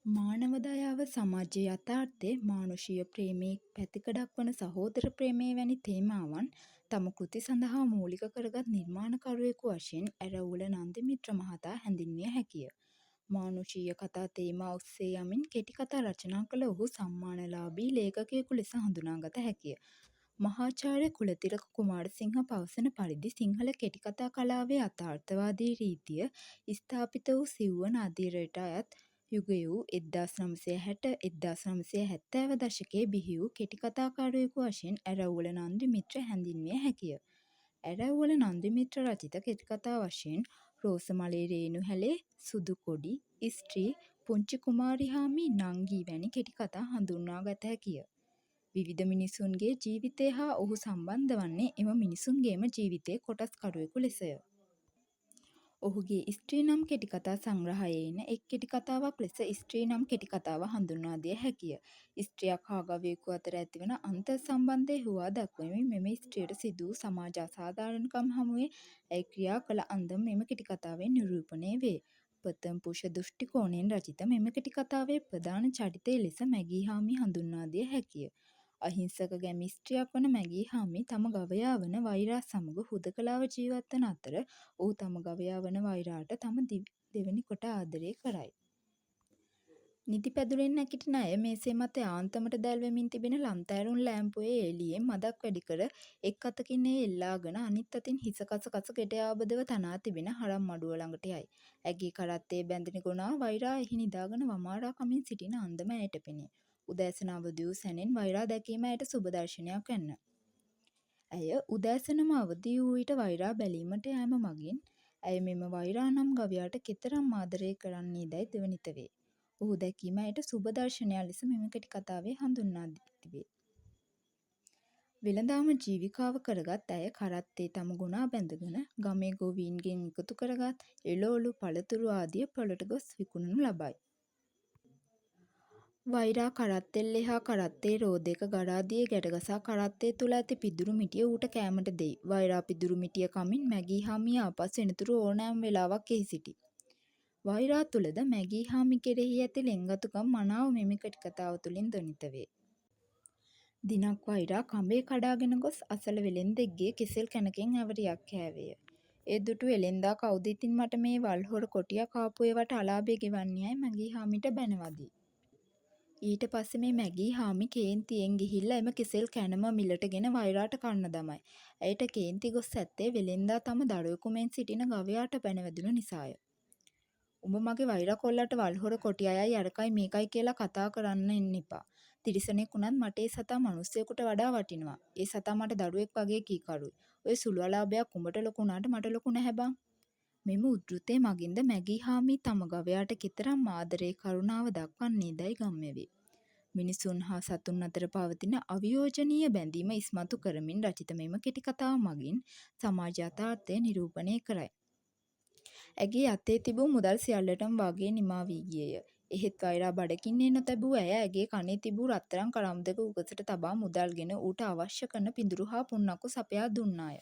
මානව දයාව සමාජ යථාර්ථය මානුෂීය ප්‍රේමයේ පැතිකඩක් වන සහෝදර ප්‍රේමය වැනි තේමාවන් තම කෘති සඳහා මූලික කරගත් නිර්මාණකරුවෙකු වශයෙන් ඇරවුල නන්දිමිත්‍ර මහතා හැඳින්විය හැකිය. මානුෂීය කතා තේමා ඔස්සේ යමින් කෙටි කතා රචනා කළ ඔහු සම්මානලාභී ලේඛකයෙකු ලෙස හඳුනාගත හැකිය. මහාචාර්ය කුලතිලක කුමාරසිංහ පවසන පරිදි සිංහල කෙටිකතා කලාවේ යථාර්ථවාදී රීතිය ස්ථාපිත වූ සිව්වන අදියරට අයත් යුගය වූ 1960-1970 දශකයේ බිහි වූ කෙටිකතාකාරයෙකු වශයෙන් ඇරවුල නන්දිමිත්‍ර හැඳින්විය හැකිය. ඇරවුල නන්දිමිත්‍ර රචිත කෙටිකතා වශයෙන් රෝසමලේ රේණුහැලේ, සුදු කොඩි, ස්ත්‍රී, පුංචි කුමාරිහාමි, නංගි වැනි කෙටිකතා හඳුන්වාගත හැකිය. විවිධ මිනිසුන්ගේ ජීවිතය හා ඔහු සම්බන්ධ වන්නේ එම මිනිසුන්ගේම ජීවිතයේ කොටස්කරුවෙකු ලෙසය. ඔහුගේ ස්ත්‍රී නම් කෙටිකතා සංග්‍රහයේ එන එක් කෙටිකතාවක් ලෙස ස්ත්‍රී නම් කෙටිකතාව හඳුන්වා දිය හැකිය. ස්ත්‍රියක් හා ගවයෙකු අතර ඇතිවන අන්තර් සම්බන්ධය හුවා දක්වමින් මෙම ස්ත්‍රියට සිදු වූ සමාජ අසාධාරණකම් හමුවේ ඇය ක්‍රියා කළ අන්දම මෙම කෙටිකතාවෙන් නිරූපණය වේ. ප්‍රථම පුරුෂ දෘෂ්ටි කෝණයෙන් රචිත මෙම කෙටිකතාවේ ප්‍රධාන චරිතය ලෙස මැගීහාමි හඳුන්වා දිය හැකිය. අහිංසක ගැමි ස්ත්‍රියක් වන මැගීහාමි තම ගවයා වන වෛරා සමග හුදකලාව ජීවත් වන අතර ඔහු තම ගවයා වන වෛරාට තම දෙවැනි කොට ආදරය කරයි. නිදි පැදුරෙන් නැගිටින ඇය මේසේ මත යාන්තමට දැල්වෙමින් තිබෙන ලන්තෑරුම් ලෑම්පුවේ එළියෙන් මදක් වැඩි කර එක් අතකින් එය එල්ලාගෙන අනිත් අතින් හිස කස කස ගෙට ආබදව තනා තිබෙන හරම් මඩුව ළඟට යයි. ඇගේ කරත්තයේ බැඳෙන ගොනා වෛරා එහි නිදාගෙන වමාරා කමින් සිටින අන්දම ඇයට පෙනේ. උදෑසන අවදි වූ සැනින් වෛරා දැකීම ඇයට සුබ දර්ශනයක් වැන්න. ඇය උදෑසනම අවදි වූ විට වෛරා බැලීමට යෑම මගින් ඇය මෙම වෛරා නම් ගවයාට කෙතරම් ආදරය කරන්නේදැයි දෙවනිත වේ. ඔහු දැකීම ඇයට සුබ දර්ශනයක් ලෙස මෙම කෙටිකතාවේ හඳුන්වා තිබේ. වෙළඳාම ජීවිකාව කරගත් ඇය කරත්තේ තම ගොනා බැඳගෙන ගමේ ගොවීන්ගෙන් එකතු කරගත් එළවලු පළතුරු ආදිය පොළට ගොස් විකුණනු ලබයි. වෛරා කරත්තෙල්ලේ හා කරත්තේ රෝදයක ගරාදියේ ගැටගසා කරත්තේ තුළ ඇති පිදුරු මිටිය ඌට කෑමට දෙයි. වෛරා පිදුරු මිටිය කමින් මැගීහාමිය ආපසු එනතුරු ඕනෑම වෙලාවක් එහි සිටී. වෛරා තුළද මැගීහාමි කෙරෙහි ඇති ලෙන්ගතුකම් මනාව මෙම කෙටිකතාව තුළින් ಧ್ವನಿත වේ. දිනක් වෛරා කඹේ කඩාගෙන ගොස් අසල වෙළෙන්දෙක්ගේ කෙසෙල් කැනකින් ඇවරියක් කෑවේය. ඒ දුටු වෙළෙන්දා කවුද ඉතින් මට මේ වල්හොර කොටියක් ආපු ඒවට අලාභය ගෙවන්නේ යයි මැගීහාමිට බැනවදී. ඊට පස්සේ මේ මැගීහාමි කේන්තියෙන් ගිහිල්ලා එම කෙසෙල් කැනම මිලටගෙන වෛරාට කන්න දමයි. ඇයට කේන්ති ගොස් ඇත්තේ වෙළෙන්දා තම දරුවෙකු මෙන් සිටින ගවයාට බැනවැදුණු නිසාය. උඹ මගේ වෛරා කොල්ලට වල්හොර කොටි අයයි අරකයි මේකයි කියලා කතා කරන්න එන්න එපා. තිරිසනෙක් වුණත් මට ඒ සතා මිනිස්සෙකුට වඩා වටිනවා. ඒ සතා මට දරුවෙක් වගේ කීකරුයි. ඔය සුළු අලාභයක් උඹට ලොකු වුණාට මට ලොකු නැහැ බං. මෙම උද්ෘතය මගින්ද මැගීහාමි තම ගවයාට කෙතරම් ආදරේ කරුණාව දක්වන්නේදැයි ගම්‍ය වේ. මිනිසුන් හා සතුන් අතර පවතින අවියෝජනීය බැඳීම ඉස්මතු කරමින් රචිත මෙම කෙටිකතාව මගින් සමාජ යථාර්ථය නිරූපණය කරයි. ඇගේ අතේ තිබූ මුදල් සියල්ලටම වගේ නිමා වී ගියේය. එහෙත් වෛරා බඩගින්නේ නොතැබූ ඇය ඇගේ කනේ තිබූ රත්තරන් කළමු දෙක උගසට තබා මුදල්ගෙන ඌට අවශ්‍ය කරන පිඳුරු හා පුන්නක්කු සපයා දුන්නාය.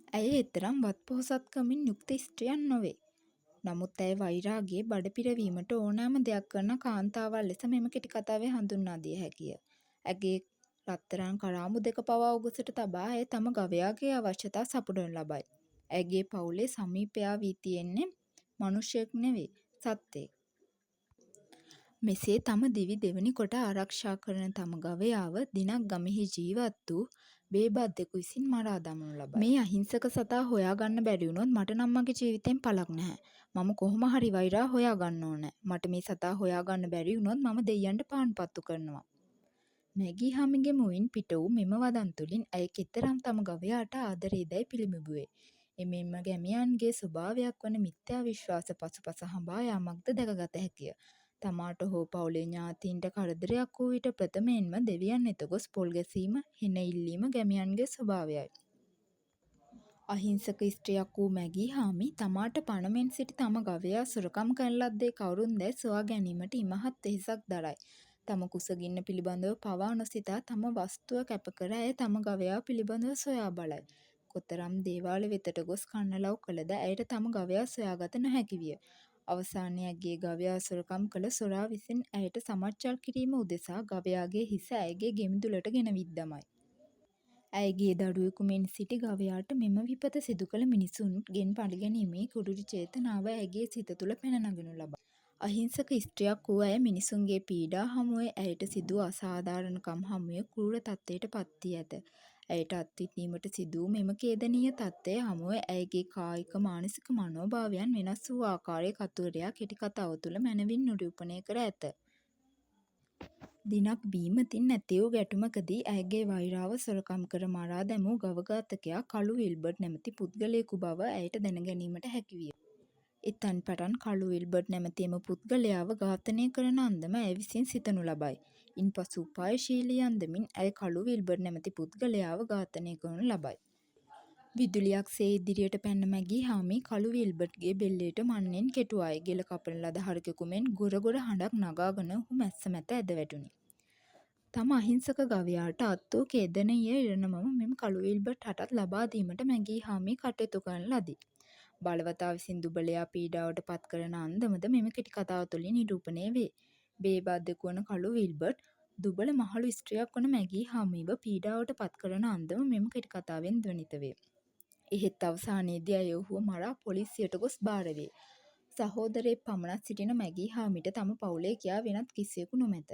ඇය එතරම් වත් පොහොසත්කමින් යුක්ත ස්ත්‍රියක් නොවේ. නමුත් ඇය වෛරාගේ බඩ පිරවීමට ඕනෑම දෙයක් කරන කාන්තාවක් ලෙස මෙම කෙටිකතාවේ හඳුන්වා දිය හැකිය. ඇගේ රත්තරන් කරාමු දෙක පවා උගසට තබා ඇය තම ගවයාගේ අවශ්‍යතා සපුරනු ලබයි. ඇගේ පවුලේ සමීපයා වී තියෙන්නේ මනුෂ්‍යයෙක් නෙවෙයි සත්වෙක්. මෙසේ තම දිවි දෙවනි කොට ආරක්ෂා කරන තම ගවයාව දිනක් ගමෙහි ජීවත් වූ බේබද්දෙකු විසින් මරා දමනු ලබයි. මේ අහිංසක සතා හොයාගන්න බැරි වුණොත් මට නම් මගේ ජීවිතෙන් පළක් නැහැ. මම කොහොම හරි වෛරා හොයාගන්න ඕනේ. මට මේ සතා හොයාගන්න බැරි වුණොත් මම දෙයියන්ට පාන් පත්තු කරනවා. මැගීහාමිගේ මුවින් පිට වූ මෙම වදන් තුළින් ඇය කෙතරම් තම ගවයාට ආදරේදැයි පිළිබිඹුවේ. එමෙන්ම ගැමියන්ගේ ස්වභාවයක් වන මිත්‍යා විශ්වාස පසුපස හඹා යාමක්ද දැකගත හැකිය. තමාට හෝ පවුලේ ඥාතීන්ට කරදරයක් වූ විට ප්‍රථමයෙන්ම දෙවියන් වෙත ගොස් පොල් ගැසීම, හෙන ඉල්ලීම ගැමියන්ගේ ස්වභාවයයි. අහිංසක ස්ත්‍රියක් වූ මැගීහාමි තමාට පණමෙන් සිටි තම ගවයා සොරකම් කරන ලද්දේ කවුරුන්දැයි සොයා ගැනීමට ඉමහත් වෙහෙසක් දරයි. තම කුසගින්න පිළිබඳව පවා නොසිතා තම වස්තුව කැපකර ඇය තම ගවයා පිළිබඳව සොයා බලයි. කොතරම් දේවාල වෙතට ගොස් කන්නලව් කළද ඇයට තම ගවයා සොයාගත නොහැකි විය. අවසානයේ ඇගේ ගවයා සොරකම් කළ සොරා විසින් ඇයට සමච්චල් කිරීම උදෙසා ගවයාගේ හිස ඇයගේ ගෙමිදුලට ගෙනවිත් දමයි. ඇයගේ දරුවෙකු මෙන් සිටි ගවයාට මෙම විපත සිදු කළ මිනිසුන්ගෙන් පළිගැනීමේ කුරුරු චේතනාව ඇයගේ සිත තුළ පැන නගනු ලබයි. අහිංසක ස්ත්‍රියක් වූ ඇය මිනිසුන්ගේ පීඩා හමුවේ ඇයට සිදු අසාධාරණකම් හමුවේ කෲර තත්ත්වයට පත් වී ඇත. ඇයට අත්විඳීමට සිදු වූ මෙම ඛේදනීය තත්ත්වය හමුවේ ඇයගේ කායික මානසික මනෝභාවයන් වෙනස් වූ ආකාරය කතුවරයා කෙටි කතාව තුළ මැනවින් නිරූපණය කර ඇත. දිනක් බීමතින් ඇති වූ ගැටුමකදී ඇයගේ වෛරාව සොරකම් කර මරා දැමූ ගව ඝාතකයා කළු විල්බර්ඩ් නැමැති පුද්ගලයෙකු බව ඇයට දැනගැනීමට හැකිවිය. එතැන් පටන් කළු විල්බර්ඩ් නැමැති එම පුද්ගලයාව ඝාතනය කරන අන්දම ඇය විසින් සිතනු ලබයි. ඉන්පසු උපායශීලී අන්දමින් ඇය කළු විල්බර්ඩ් නැමැති පුද්ගලයාව ඝාතනය කරනු ලබයි. විදුලියක් සේ ඉදිරියට පැන මැගී හාමි කළු විල්බර්ඩ්ගේ බෙල්ලයට මන්නෙන් කෙටුවාය. ගෙල කපන ලද හරකෙකු මෙන් ගොර ගොර හඬක් නගාගෙන ඔහු මැස්ස මැද ඇද වැටුණි. තම අහිංසක ගවයාට අත් වූ ඛේදනීය ඉරණමම මෙම කළු විල්බර්ඩ් හටත් ලබා දීමට මැගී හාමි කටයුතු කරන ලදී. බලවතා විසින් දුබලයා පීඩාවට පත් කරන අන්දමද මෙම කෙටි කතාව තුළින් නිරූපණය වේ. බේබද්දෙකු වන කළු විල්බර්ඩ් දුබල මහලු ස්ත්‍රියක් වන මැගී හාමිව පීඩාවට පත් කරන අන්දම මෙම කෙටි කතාවෙන් ද්වනිත වේ. එහෙත් අවසානයේදී ඇය ඔහුව මරා පොලිසියට ගොස් බාර වේ. සහෝදරයෙක් පමණක් සිටින මැගී හාමිට තම පවුලේ කියා වෙනත් කිසිවෙකු නොමැත.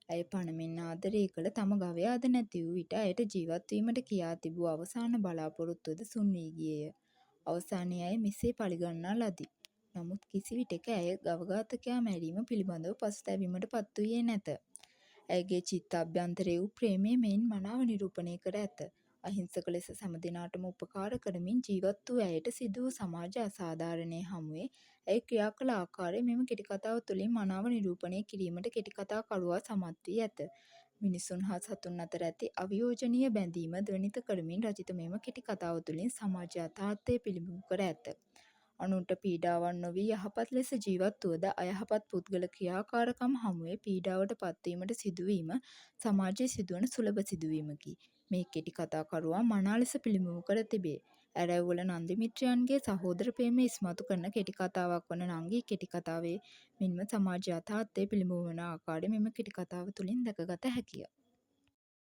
ඇය පණමෙන් ආදරය කළ තම ගවයාද නැති වූ විට ඇයට ජීවත් වීමට කියා තිබූ අවසාන බලාපොරොත්තුවද සුන් වී ගියේය. අවසානයේ ඇය මෙසේ පළිගන්නා ලදී. නමුත් කිසි විටෙක ඇය ගව ඝාතකයා මැරීම පිළිබඳව පසුතැවීමට පත් වූයේ නැත. ඇයගේ චිත්තාභ්‍යන්තරයේ වූ ප්‍රේමය මෙයින් මනාව නිරූපණය කර ඇත. අහිංසක ලෙස සැම දෙනාටම උපකාර කරමින් ජීවත් වූ ඇයට සිදු වූ සමාජ අසාධාරණය හමුවේ ඇය ක්‍රියා කළ ආකාරය මෙම කෙටි කතාව තුළින් මනාව නිරූපණය කිරීමට කෙටි කතා කරුවා සමත් වී ඇත. මිනිසුන් හා සතුන් අතර ඇති අවියෝජනීය බැඳීම ද්වනිත කරමින් රචිත මෙම කෙටි කතාව තුළින් සමාජ යථාර්ථය පිළිබිඹු කර ඇත. අනුන්ට පීඩාවක් නොවී යහපත් ලෙස ජීවත් වුවද අයහපත් පුද්ගල ක්‍රියාකාරකම් හමුවේ පීඩාවට පත්වීමට සිදුවීම සමාජයේ සිදුවන සුලභ සිදුවීමකි. මේ කෙටි කතා කරුවා මනා ලෙස පිළිබිඹු කර තිබේ. ඇරැව්වල නන්දි මිත්‍රයන්ගේ සහෝදර ප්‍රේමය ඉස්මතු කරන කෙටි කතාවක් වන නංගි කෙටි කතාවේ මෙන්ම සමාජ යථාර්ථය පිළිබිඹු වන ආකාරය මෙම කෙටි කතාව තුළින් දැකගත හැකිය.